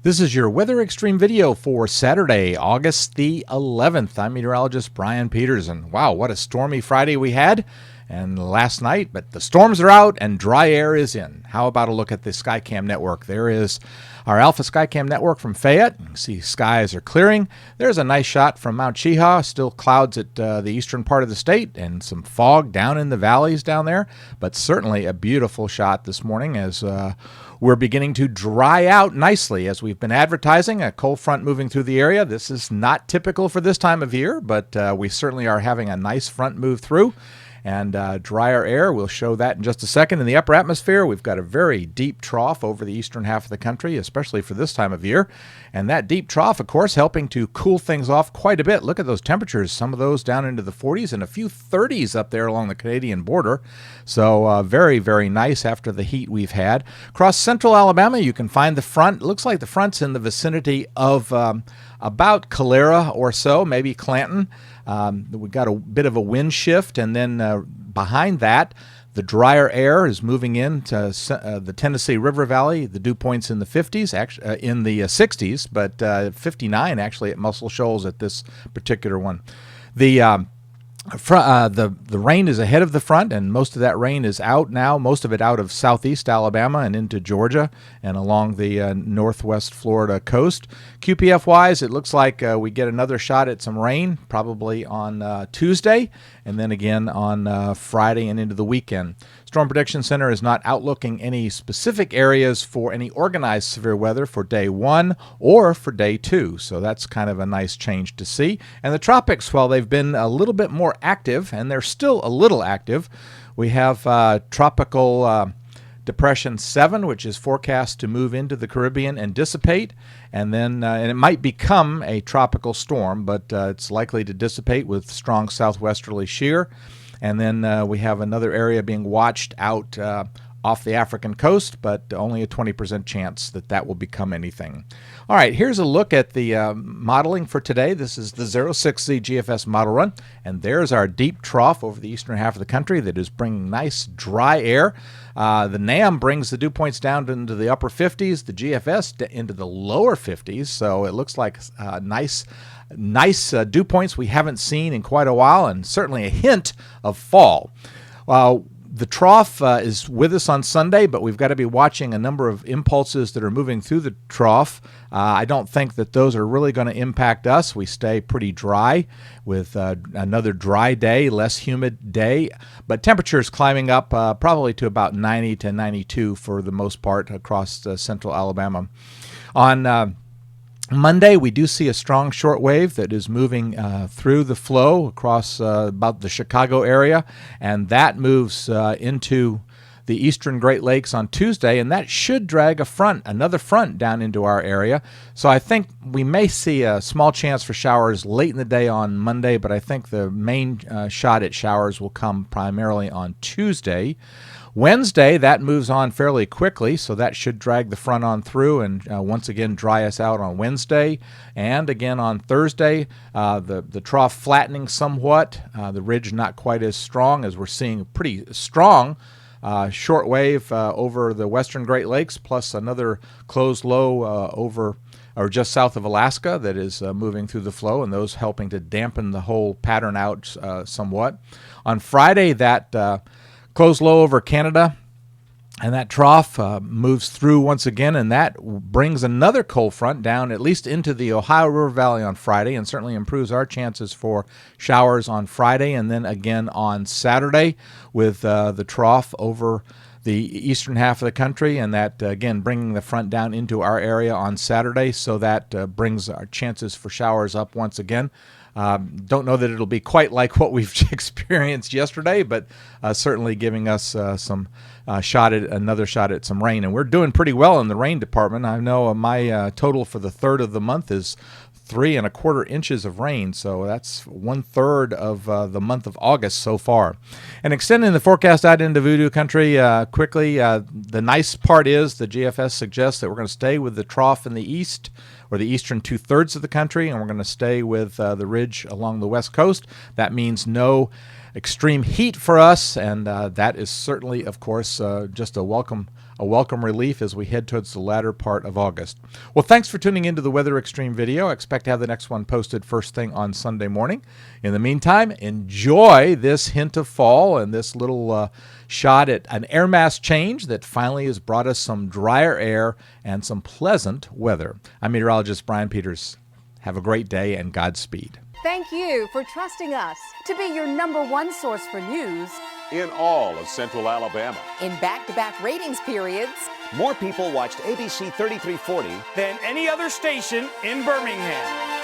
This is your Weather Extreme video for Saturday, August the 11th. I'm meteorologist Brian Peterson. Wow, what a stormy Friday we had and last night, but the storms are out and dry air is in. How about a look at the Skycam network? There is our Alpha Skycam network from Fayette. You can see skies are clearing. There's a nice shot from Mount Cheaha, still clouds at the eastern part of the state and some fog down in the valleys down there, but certainly a beautiful shot this morning as we're beginning to dry out nicely as we've been advertising. A cold front moving through the area. This is not typical for this time of year, but we certainly are having a nice front move through and drier air. We'll show that in just a second. In the upper atmosphere, we've got a very deep trough over the eastern half of the country, especially for this time of year. And that deep trough, of course, helping to cool things off quite a bit. Look at those temperatures, some of those down into the 40s and a few 30s up there along the Canadian border. So very, very nice after the heat we've had. Across central Alabama, you can find the front. It looks like the front's in the vicinity of about Calera or so, maybe Clanton. We've got a bit of a wind shift, and then behind that, the drier air is moving into the Tennessee River Valley. The dew points in the 50s, actually in the 60s, but 59 actually at Muscle Shoals at this particular one. The rain is ahead of the front, and most of that rain is out now, most of it out of southeast Alabama and into Georgia and along the northwest Florida coast. QPF-wise, it looks like we get another shot at some rain, probably on Tuesday, and then again on Friday and into the weekend. Storm Prediction Center is not outlooking any specific areas for any organized severe weather for day one or for day two, so that's kind of a nice change to see. And the tropics, while they've been a little bit more active, and they're still a little active, we have Tropical Depression 7, which is forecast to move into the Caribbean and dissipate, and then and it might become a tropical storm, but it's likely to dissipate with strong southwesterly shear. And then we have another area being watched out off the African coast, but only a 20% chance that that will become anything. All right, here's a look at the modeling for today. This is the 06Z GFS model run, and there's our deep trough over the eastern half of the country that is bringing nice dry air. The NAM brings the dew points down into the upper 50s, the GFS into the lower 50s, so it looks like nice dew points we haven't seen in quite a while, and certainly a hint of fall. The trough is with us on Sunday, but we've got to be watching a number of impulses that are moving through the trough. I don't think that those are really going to impact us. We stay pretty dry with another dry day, less humid day, but temperatures climbing up probably to about 90 to 92 for the most part across central Alabama. On Monday, we do see a strong shortwave that is moving through the flow across about the Chicago area, and that moves into the eastern Great Lakes on Tuesday, and that should drag another front down into our area. So I think we may see a small chance for showers late in the day on Monday, but I think the main shot at showers will come primarily on Tuesday. Wednesday, that moves on fairly quickly, so that should drag the front on through and once again dry us out on Wednesday. And again on Thursday, the trough flattening somewhat, the ridge not quite as strong as we're seeing a pretty strong short wave over the western Great Lakes, plus another closed low over or just south of Alaska that is moving through the flow, and those helping to dampen the whole pattern out somewhat. On Friday, that closed low over Canada, and that trough moves through once again, and that brings another cold front down at least into the Ohio River Valley on Friday, and certainly improves our chances for showers on Friday and then again on Saturday with the trough over the eastern half of the country, and that again bringing the front down into our area on Saturday, so that brings our chances for showers up once again. Don't know that it'll be quite like what we've experienced yesterday, but certainly giving us another shot at some rain. And we're doing pretty well in the rain department. I know my total for the third of the month is 3¼ inches of rain, so that's 1/3 of the month of August so far. And extending the forecast out into Voodoo country quickly, the nice part is the GFS suggests that we're going to stay with the trough in the east, or the eastern 2/3 of the country, and we're going to stay with the ridge along the west coast. That means no extreme heat for us, and that is certainly, of course, just a welcome relief as we head towards the latter part of August. Well, thanks for tuning into the Weather Xtreme video. I expect to have the next one posted first thing on Sunday morning. In the meantime, enjoy this hint of fall and this little shot at an air mass change that finally has brought us some drier air and some pleasant weather. I'm meteorologist Brian Peters. Have a great day and Godspeed. Thank you for trusting us to be your #1 source for news in all of Central Alabama. in back-to-back ratings periods. More people watched ABC 3340 than any other station in Birmingham.